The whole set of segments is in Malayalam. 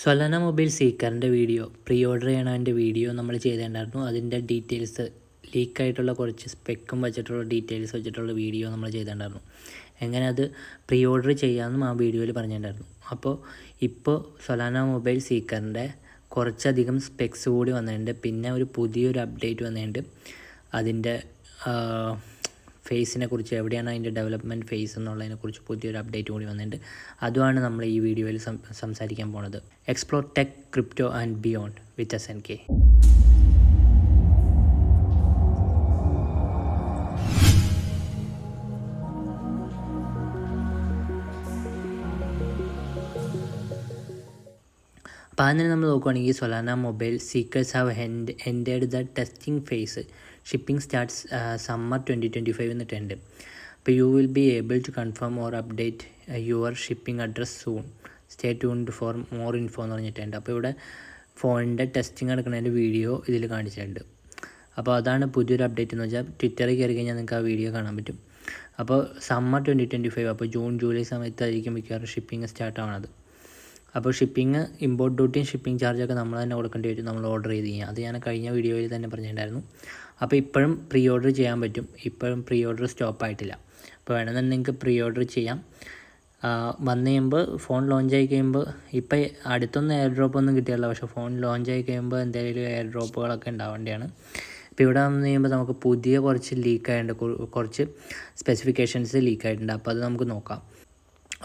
സൊലാന മൊബൈൽ സീക്കറിൻ്റെ പ്രീ ഓർഡർ ചെയ്യണതിൻ്റെ വീഡിയോ നമ്മൾ ചെയ്തിട്ടുണ്ടായിരുന്നു. അതിൻ്റെ ഡീറ്റെയിൽസ് ലീക്കായിട്ടുള്ള കുറച്ച് സ്പെക്കും വെച്ചിട്ടുള്ള ഡീറ്റെയിൽസ് വെച്ചിട്ടുള്ള വീഡിയോ നമ്മൾ ചെയ്തിട്ടുണ്ടായിരുന്നു. എങ്ങനെ അത് പ്രീ ഓർഡർ ചെയ്യാമെന്നും ആ വീഡിയോയിൽ പറഞ്ഞിട്ടുണ്ടായിരുന്നു. ഇപ്പോൾ സൊലാന മൊബൈൽ സീക്കറിൻ്റെ കുറച്ചധികം സ്പെക്സ് കൂടി വന്നിട്ടുണ്ട്. പിന്നെ പുതിയൊരു അപ്ഡേറ്റ് വന്നിട്ടുണ്ട്. അതിൻ്റെ ഫേസിനെ കുറിച്ച്, എവിടെയാണ് അതിൻ്റെ ഡെവലപ്മെൻറ്റ് ഫേസ് എന്നുള്ളതിനെക്കുറിച്ച് പുതിയൊരു അപ്ഡേറ്റ് കൂടി വന്നിട്ടുണ്ട്. അതുമാണ് നമ്മൾ ഈ വീഡിയോയിൽ സംസാരിക്കാൻ പോണത്. Explore tech, crypto and beyond with SNK. അപ്പോൾ അതിന് നമ്മൾ നോക്കുകയാണെങ്കിൽ Solana mobile seekers have ended the testing phase. Shipping starts summer 2025 എന്നിട്ടുണ്ട്. അപ്പോൾ you will be able to confirm or update your shipping address soon. Stay tuned for more info എന്ന് പറഞ്ഞിട്ടുണ്ട്. അപ്പോൾ ഇവിടെ ഫോണിൻ്റെ ടെസ്റ്റിംഗ് എടുക്കുന്നതിൻ്റെ വീഡിയോ ഇതിൽ കാണിച്ചിട്ടുണ്ട്. അപ്പോൾ അതാണ് പുതിയൊരു അപ്ഡേറ്റ് എന്ന് വെച്ചാൽ ട്വിറ്ററിൽ കയറി കഴിഞ്ഞാൽ നിങ്ങൾക്ക് ആ വീഡിയോ കാണാൻ പറ്റും. അപ്പോൾ സമ്മർ 2025, അപ്പോൾ ജൂൺ ജൂലൈ സമയത്തായിരിക്കും മിക്കവാറും ഷിപ്പിംഗ് സ്റ്റാർട്ട് ആവുന്നത്. അപ്പോൾ ഷിപ്പിംഗ്, ഇമ്പോർട്ട് ഡ്യൂട്ടിയും ഷിപ്പിംഗ് ചാർജൊക്കെ നമ്മൾ തന്നെ കൊടുക്കേണ്ടി വരും, നമ്മൾ ഓർഡർ ചെയ്ത് കഴിഞ്ഞാൽ. അത് ഞാൻ കഴിഞ്ഞ വീഡിയോയിൽ തന്നെ പറഞ്ഞിട്ടുണ്ടായിരുന്നു. അപ്പോൾ ഇപ്പോഴും പ്രീ ഓർഡർ ചെയ്യാൻ പറ്റും. ഇപ്പോഴും പ്രീ ഓർഡർ സ്റ്റോപ്പ് ആയിട്ടില്ല. അപ്പോൾ വേണമെന്നുണ്ടെങ്കിൽ നിങ്ങൾക്ക് പ്രീ ഓർഡർ ചെയ്യാം. വന്നു കഴിയുമ്പോൾ, ഫോൺ ലോഞ്ച് ആയി കഴിയുമ്പോൾ, ഇപ്പോൾ അടുത്തൊന്നും എയർ ഡ്രോപ്പ് ഒന്നും കിട്ടിയല്ല, പക്ഷേ ഫോൺ ലോഞ്ച് ആയി കഴിയുമ്പോൾ എന്തെങ്കിലും എയർ ഡ്രോപ്പുകളൊക്കെ ഉണ്ടാവേണ്ടതാണ്. ഇപ്പോൾ ഇവിടെ വന്നു കഴിയുമ്പോൾ നമുക്ക് പുതിയ കുറച്ച് ലീക്കായിട്ടുണ്ട്, കുറച്ച് സ്പെസിഫിക്കേഷൻസ് ലീക്കായിട്ടുണ്ട്. അപ്പോൾ അത് നമുക്ക് നോക്കാം.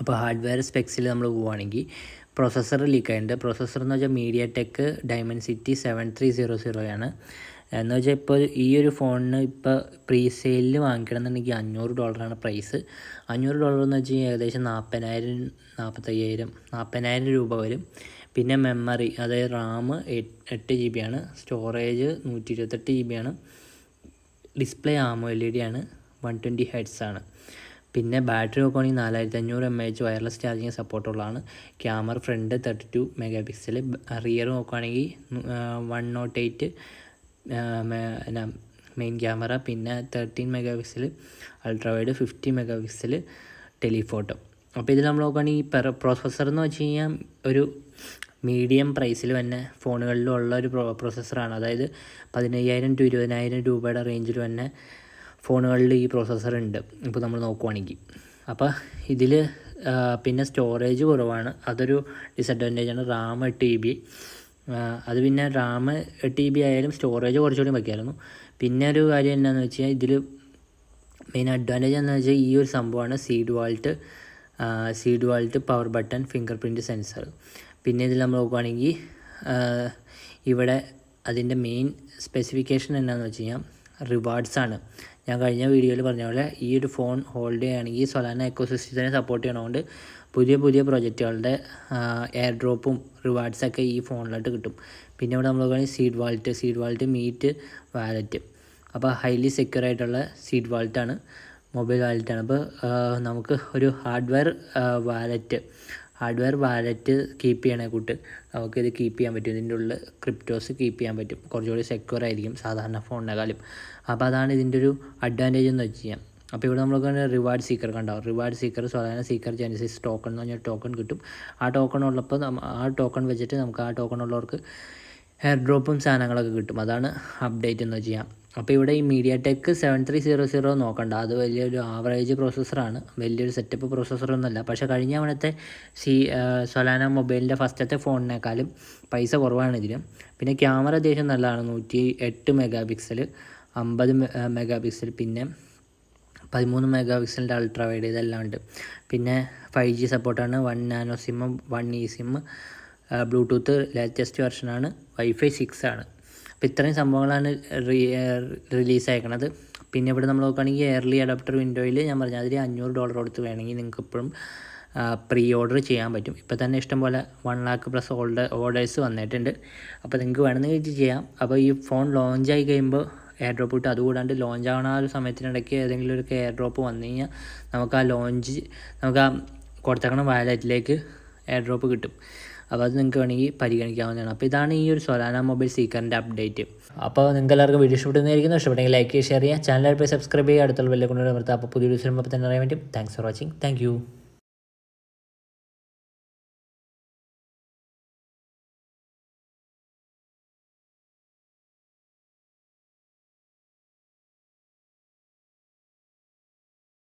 അപ്പോൾ ഹാർഡ്വെയർ സ്പെക്സിൽ നമ്മൾ പോവുകയാണെങ്കിൽ പ്രോസസ്സർ ലീക്കായിട്ടുണ്ട്. പ്രോസസ്സർ എന്ന് വെച്ചാൽ MediaTek Dimensity 7300 ആണ്. എന്ന് വെച്ചാൽ ഇപ്പോൾ ഈ ഒരു ഫോണിന് ഇപ്പോൾ പ്രീ സെയിലിൽ വാങ്ങിക്കണമെന്നുണ്ടെങ്കിൽ $500 പ്രൈസ്. $500 എന്ന് വെച്ച് കഴിഞ്ഞാൽ ഏകദേശം 40,000 രൂപ വരും. പിന്നെ മെമ്മറി, അതായത് RAM 8 GB ആണ്, സ്റ്റോറേജ് 128 GB ആണ്, ഡിസ്പ്ലേ AMOLED ആണ്, 120 Hz ആണ്. പിന്നെ ബാറ്ററി നോക്കുകയാണെങ്കിൽ 4500 mAh വയർലെസ് ചാർജിങ് സപ്പോർട്ടുള്ളതാണ്. ക്യാമറ ഫ്രണ്ട് 32 MP, റിയർ നോക്കുകയാണെങ്കിൽ 108 മെയിൻ ക്യാമറ, പിന്നെ 13 MP അൾട്രാവൈഡ്, 50 MP ടെലിഫോട്ടോ. അപ്പോൾ ഇതിൽ നമ്മൾ നോക്കുകയാണെങ്കിൽ പ്രോസസ്സർ എന്ന് വെച്ച് കഴിഞ്ഞാൽ ഒരു മീഡിയം പ്രൈസിൽ തന്നെ ഫോണുകളിലുള്ള ഒരു പ്രോസസ്സറാണ്. അതായത് 15,000 to 20,000 രൂപയുടെ റേഞ്ചിൽ തന്നെ ഫോണുകളിൽ ഈ പ്രോസസ്സർ ഉണ്ട് ഇപ്പോൾ നമ്മൾ നോക്കുവാണെങ്കിൽ. അപ്പോൾ ഇതിൽ പിന്നെ സ്റ്റോറേജ് കുറവാണ്, അതൊരു ഡിസഡ്വാൻറ്റേജാണ്. RAM 8 GB, അത് പിന്നെ RAM 8 GB ആയാലും സ്റ്റോറേജ് കുറച്ചുകൂടി വയ്ക്കാമായിരുന്നു. പിന്നെ ഒരു കാര്യം എന്താണെന്ന് വെച്ച് കഴിഞ്ഞാൽ ഇതിൽ മെയിൻ അഡ്വാൻറ്റേജ് എന്താണെന്ന് വെച്ചാൽ ഈ ഒരു സംഭവമാണ് seed vault power button fingerprint sensor. പിന്നെ ഇതിൽ നമ്മൾ നോക്കുകയാണെങ്കിൽ ഇവിടെ അതിൻ്റെ മെയിൻ സ്പെസിഫിക്കേഷൻ എന്താണെന്ന് വെച്ച് കഴിഞ്ഞാൽ റിവാർഡ്സാണ്. ഞാൻ കഴിഞ്ഞ വീഡിയോയിൽ പറഞ്ഞ പോലെ ഈ ഒരു ഫോൺ ഹോൾഡ് ചെയ്യുകയാണെങ്കിൽ സൊലാന എക്കോസിസ്റ്റത്തിനെ സപ്പോർട്ട് ചെയ്യണതുകൊണ്ട് പുതിയ പ്രൊജക്റ്റുകളുടെ എയർ ഡ്രോപ്പും റിവാർഡ്സൊക്കെ ഈ ഫോണിലോട്ട് കിട്ടും. പിന്നെ ഇവിടെ നമ്മൾ നോക്കുകയാണെങ്കിൽ സീഡ് വാൾട്ട് മീറ്റ് വാലറ്റ്. അപ്പോൾ ഹൈലി സെക്യൂർ ആയിട്ടുള്ള സീഡ് വാൾട്ടാണ്, മൊബൈൽ വാലറ്റാണ്. അപ്പോൾ നമുക്ക് ഒരു ഹാർഡ്വെയർ വാലറ്റ് കീപ്പ് ചെയ്യണ കൂട്ട് നമുക്കിത് കീപ്പ് ചെയ്യാൻ പറ്റും. ഇതിൻ്റെ ഉള്ളിൽ ക്രിപ്റ്റോസ് കീപ്പ് ചെയ്യാൻ പറ്റും. കുറച്ചുകൂടി സെക്യൂർ ആയിരിക്കും സാധാരണ ഫോണിനെക്കാളും. അപ്പോൾ അതാണ് ഇതിൻ്റെ ഒരു അഡ്വാൻറ്റേജ് എന്ന് വെച്ച് കഴിഞ്ഞാൽ. അപ്പോൾ ഇവിടെ നമ്മൾ റിവാർഡ് സീക്കർ കണ്ടാവും. Reward seeker, Solana seeker genesis token എന്ന് പറഞ്ഞാൽ ടോക്കൺ കിട്ടും. ആ ടോക്കൺ ഉള്ളപ്പോൾ ആ ടോക്കൺ വെച്ചിട്ട് നമുക്ക് ആ ടോക്കൺ ഉള്ളവർക്ക് എയർ ഡ്രോപ്പും സാധനങ്ങളൊക്കെ കിട്ടും. അതാണ് അപ്ഡേറ്റ് എന്ന് വെച്ച് കഴിഞ്ഞാൽ. അപ്പോൾ ഇവിടെ ഈ MediaTek 7300 നോക്കണ്ട, അത് വലിയൊരു ആവറേജ് പ്രോസസ്സറാണ്, വലിയൊരു സെറ്റപ്പ് പ്രോസസ്സറൊന്നുമല്ല. പക്ഷേ കഴിഞ്ഞ തവണത്തെ സൊലാന മൊബൈലിൻ്റെ ഫസ്റ്റത്തെ ഫോണിനേക്കാളും പൈസ കുറവാണ് ഇതിന്. പിന്നെ ക്യാമറ അത്യാവശ്യം നല്ലതാണ്, 108 MP, 50 MP, പിന്നെ 13 MP അൾട്രാവൈഡ്, ഇതെല്ലാം ഉണ്ട്. പിന്നെ 5G സപ്പോർട്ടാണ്, 1 nano SIM, 1 eSIM, Bluetooth latest വെർഷനാണ്, Wi-Fi 6 ആണ്. അപ്പോൾ ഇത്രയും സംഭവങ്ങളാണ് റിലീസായിരിക്കണത്. പിന്നെ ഇവിടെ നമ്മൾ നോക്കുകയാണെങ്കിൽ എയർലി അഡാപ്റ്റർ വിൻഡോയിൽ ഞാൻ പറഞ്ഞാൽ അതിൽ $500 കൊടുത്ത് വേണമെങ്കിൽ നിങ്ങൾക്ക് ഇപ്പോഴും പ്രീ ഓർഡർ ചെയ്യാൻ പറ്റും. ഇപ്പോൾ തന്നെ ഇഷ്ടംപോലെ 1 lakh+ ഓർഡേഴ്സ് വന്നിട്ടുണ്ട്. അപ്പോൾ നിങ്ങൾക്ക് വേണമെങ്കിൽ ചെയ്യാം. അപ്പോൾ ഈ ഫോൺ ലോഞ്ച് ആയി കഴിയുമ്പോൾ എയർ ഡ്രോപ്പ് കിട്ടും. അതുകൂടാണ്ട് ലോഞ്ച് ആവണ ആ ഒരു സമയത്തിനിടയ്ക്ക് ഏതെങ്കിലും ഒരു എയർ ഡ്രോപ്പ് വന്നു കഴിഞ്ഞാൽ നമുക്ക് ആ കൊടുത്തേക്കണ വാലറ്റിലേക്ക് എയർ ഡ്രോപ്പ് കിട്ടും. അപ്പോൾ അത് നിങ്ങൾക്ക് വേണമെങ്കിൽ പരിഗണിക്കാവുന്നതാണ്. അപ്പോൾ ഇതാണ് ഈ ഒരു സൊലാന മൊബൈൽ സീക്കറിൻ്റെ അപ്ഡേറ്റ്. അപ്പോൾ നിങ്ങൾക്ക് എല്ലാവർക്കും വീഡിയോ ഇഷ്ടപ്പെടുന്നതായിരിക്കും. ഇഷ്ടപ്പെട്ടെങ്കിൽ ലൈക്ക്, ഷെയർ ചെയ്യുക, ചാനൽ സബ്സ്ക്രൈബ് ചെയ്യുക, അടുത്തുള്ള ബെല്ലെ കൊണ്ടുവരുമ്പോൾ അപ്പോൾ പുതിയ ദിവസം തന്നെ അറിയാൻ പറ്റും. Thanks for watching. Thank you.